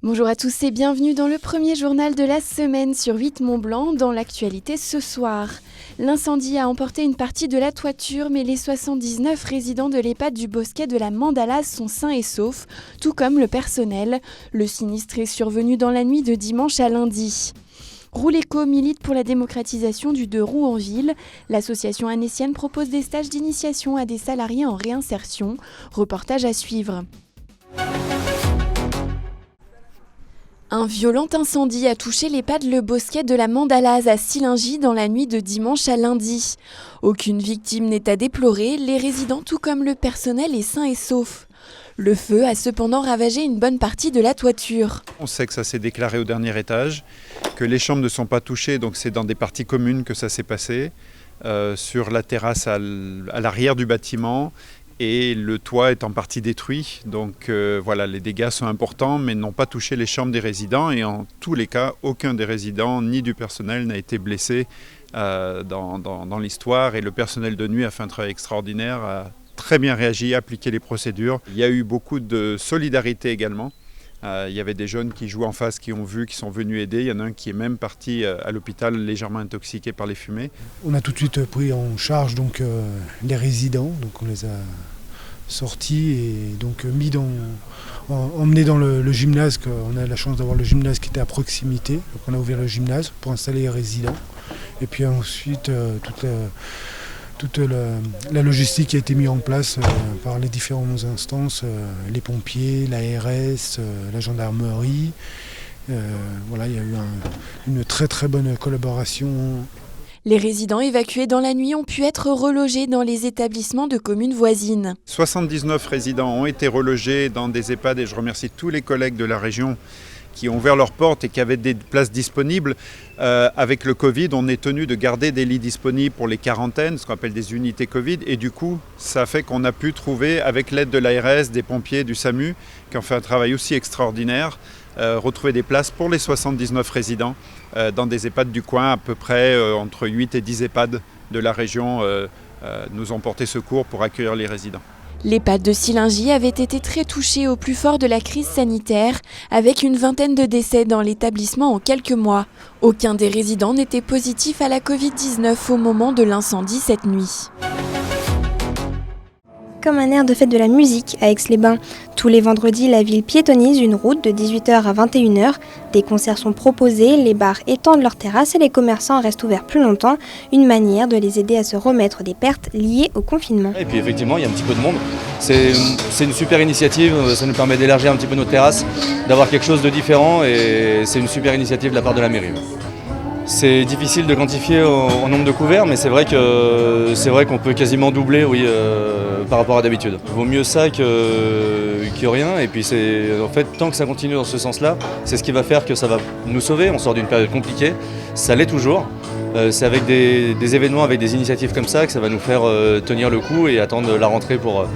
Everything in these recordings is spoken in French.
Bonjour à tous et bienvenue dans le premier journal de la semaine sur 8 Mont-Blanc. Dans l'actualité ce soir, l'incendie a emporté une partie de la toiture, mais les 79 résidents de l'EHPAD du Bosquet de la Mandalase sont sains et saufs, tout comme le personnel. Le sinistre est survenu dans la nuit de dimanche à lundi. Rouleco milite pour la démocratisation du deux roues en ville. L'association anécienne propose des stages d'initiation à des salariés en réinsertion. Reportage à suivre. Un violent incendie a touché l'EHPAD Le Bosquet de la Mandalase à Sillingy dans la nuit de dimanche à lundi. Aucune victime n'est à déplorer, les résidents tout comme le personnel est sain et sauf. Le feu a cependant ravagé une bonne partie de la toiture. On sait que ça s'est déclaré au dernier étage, que les chambres ne sont pas touchées, donc c'est dans des parties communes que ça s'est passé, sur la terrasse à l'arrière du bâtiment. Et le toit est en partie détruit, donc voilà, les dégâts sont importants mais n'ont pas touché les chambres des résidents et en tous les cas, aucun des résidents ni du personnel n'a été blessé dans l'histoire et le personnel de nuit a fait un travail extraordinaire, a très bien réagi, a appliqué les procédures. Il y a eu beaucoup de solidarité également. Il y avait des jeunes qui jouent en face, qui ont vu, qui sont venus aider. Il y en a un qui est même parti à l'hôpital légèrement intoxiqué par les fumées. On a tout de suite pris en charge donc, les résidents, donc on les a sortis et donc emmenés dans le gymnase. On a la chance d'avoir le gymnase qui était à proximité, donc on a ouvert le gymnase pour installer les résidents. Et puis ensuite toute la logistique a été mise en place par les différentes instances, les pompiers, l'ARS, la gendarmerie. Voilà, il y a eu une très très bonne collaboration. Les résidents évacués dans la nuit ont pu être relogés dans les établissements de communes voisines. 79 résidents ont été relogés dans des EHPAD et je remercie tous les collègues de la région qui ont ouvert leurs portes et qui avaient des places disponibles. Avec le Covid, on est tenu de garder des lits disponibles pour les quarantaines, ce qu'on appelle des unités Covid. Et du coup, ça fait qu'on a pu trouver, avec l'aide de l'ARS, des pompiers, du SAMU, qui ont fait un travail aussi extraordinaire, retrouver des places pour les 79 résidents dans des EHPAD du coin, à peu près entre 8 et 10 EHPAD de la région nous ont porté secours pour accueillir les résidents. L'EHPAD de Sillingy avait été très touché au plus fort de la crise sanitaire, avec une vingtaine de décès dans l'établissement en quelques mois. Aucun des résidents n'était positif à la Covid-19 au moment de l'incendie cette nuit. Comme un air de fête de la musique à Aix-les-Bains. Tous les vendredis, la ville piétonise une route de 18h à 21h. Des concerts sont proposés, les bars étendent leurs terrasses et les commerçants restent ouverts plus longtemps. Une manière de les aider à se remettre des pertes liées au confinement. Et puis effectivement, il y a un petit peu de monde. C'est une super initiative, ça nous permet d'élargir un petit peu notre terrasse, d'avoir quelque chose de différent et c'est une super initiative de la part de la mairie. C'est difficile de quantifier en nombre de couverts, mais c'est vrai qu'on peut quasiment doubler par rapport à d'habitude. Vaut mieux ça que rien, et puis en fait, tant que ça continue dans ce sens-là, c'est ce qui va faire que ça va nous sauver. On sort d'une période compliquée, ça l'est toujours. C'est avec des événements, avec des initiatives comme ça que ça va nous faire tenir le coup et attendre la rentrée pour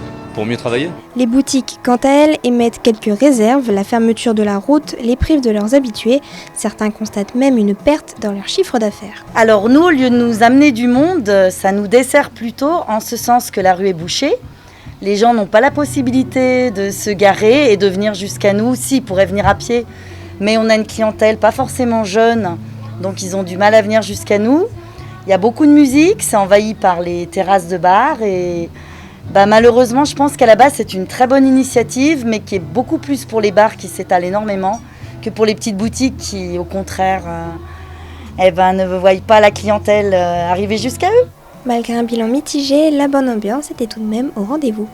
mieux travailler. Les boutiques, quant à elles, émettent quelques réserves. La fermeture de la route les prive de leurs habitués. Certains constatent même une perte dans leur chiffre d'affaires. Alors nous, au lieu de nous amener du monde, ça nous dessert plutôt en ce sens que la rue est bouchée. Les gens n'ont pas la possibilité de se garer et de venir jusqu'à nous. Si, ils pourraient venir à pied, mais on a une clientèle pas forcément jeune, donc ils ont du mal à venir jusqu'à nous. Il y a beaucoup de musique, c'est envahi par les terrasses de bar et malheureusement, je pense qu'à la base, c'est une très bonne initiative, mais qui est beaucoup plus pour les bars qui s'étalent énormément que pour les petites boutiques qui, au contraire, ne voient pas la clientèle arriver jusqu'à eux. Malgré un bilan mitigé, la bonne ambiance était tout de même au rendez-vous.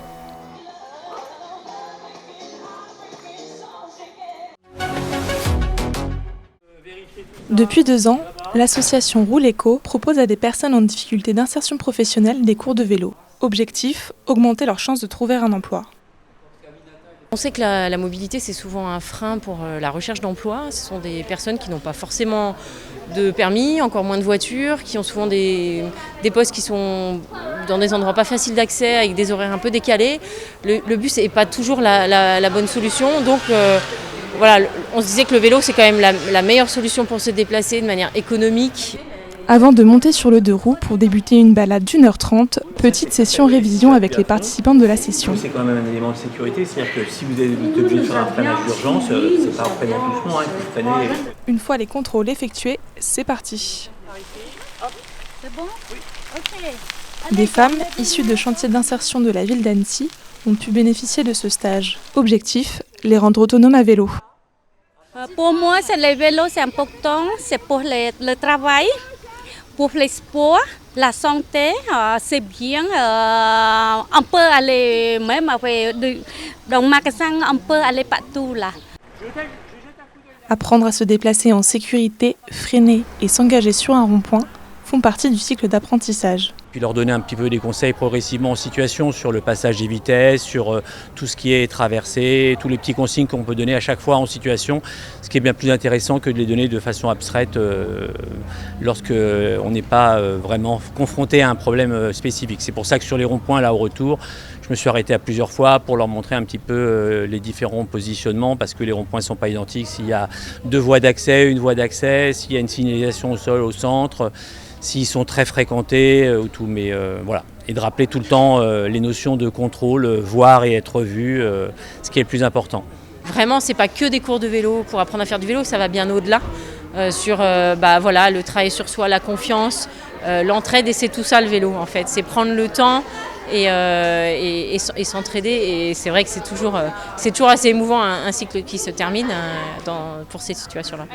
Depuis 2 ans, l'association Rouleco propose à des personnes en difficulté d'insertion professionnelle des cours de vélo. Objectif, augmenter leurs chances de trouver un emploi. On sait que la mobilité, c'est souvent un frein pour la recherche d'emploi. Ce sont des personnes qui n'ont pas forcément de permis, encore moins de voitures, qui ont souvent des postes qui sont dans des endroits pas faciles d'accès, avec des horaires un peu décalés. Le bus n'est pas toujours la bonne solution. Donc voilà, on se disait que le vélo, c'est quand même la meilleure solution pour se déplacer de manière économique. Avant de monter sur le 2 roues pour débuter une balade d'1h30, petite session révision avec les participants de la session. C'est quand même un élément de sécurité, c'est-à-dire que si vous êtes obligé de faire un freinage d'urgence, c'est pas un freinage doucement, il faut freiner. Une fois les contrôles effectués, c'est parti. C'est bon ? Oui. Ok. Des femmes issues de chantiers d'insertion de la ville d'Annecy ont pu bénéficier de ce stage. Objectif, les rendre autonomes à vélo. Pour moi, le vélo, c'est important. C'est pour le travail, pour les sports, la santé. C'est bien. On peut aller même dans le magasin, on peut aller partout là. Apprendre à se déplacer en sécurité, freiner et s'engager sur un rond-point font partie du cycle d'apprentissage. Puis leur donner un petit peu des conseils progressivement en situation sur le passage des vitesses, sur tout ce qui est traversé, tous les petits consignes qu'on peut donner à chaque fois en situation, ce qui est bien plus intéressant que de les donner de façon abstraite lorsqu'on n'est pas vraiment confronté à un problème spécifique. C'est pour ça que sur les ronds-points, là au retour, je me suis arrêté à plusieurs fois pour leur montrer un petit peu les différents positionnements parce que les ronds-points ne sont pas identiques. S'il y a 2 voies d'accès, une voie d'accès, s'il y a une signalisation au sol, au centre, s'ils sont très fréquentés ou tout, mais voilà. Et de rappeler tout le temps les notions de contrôle, voir et être vu, ce qui est le plus important. Vraiment, c'est pas que des cours de vélo pour apprendre à faire du vélo, ça va bien au-delà. Sur voilà, le travail sur soi, la confiance, l'entraide, et c'est tout ça le vélo en fait. C'est prendre le temps et s'entraider, et c'est vrai que c'est toujours assez émouvant un cycle qui se termine pour ces situations-là.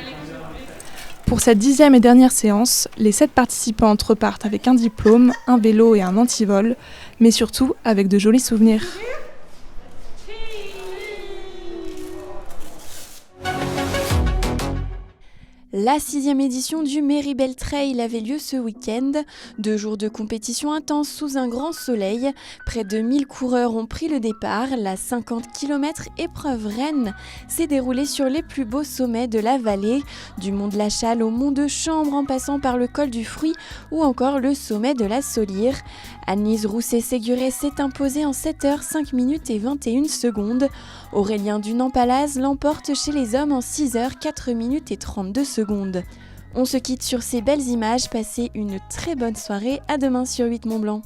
Pour cette 10e et dernière séance, les 7 participantes repartent avec un diplôme, un vélo et un antivol, mais surtout avec de jolis souvenirs. La 6e édition du Méribel Trail avait lieu ce week-end. 2 jours de compétition intense sous un grand soleil. Près de 1000 coureurs ont pris le départ. La 50 km épreuve reine s'est déroulée sur les plus beaux sommets de la vallée, du mont de la Châle au mont de Chambre en passant par le col du Fruit ou encore le sommet de la Solire. Anne-Lise Rousset-Séguré s'est imposée en 7h 5 minutes et 21 secondes. Aurélien Dunant-Palaz l'emporte chez les hommes en 6h 4 minutes et 32 secondes. On se quitte sur ces belles images. Passez une très bonne soirée. À demain sur 8 Mont Blanc.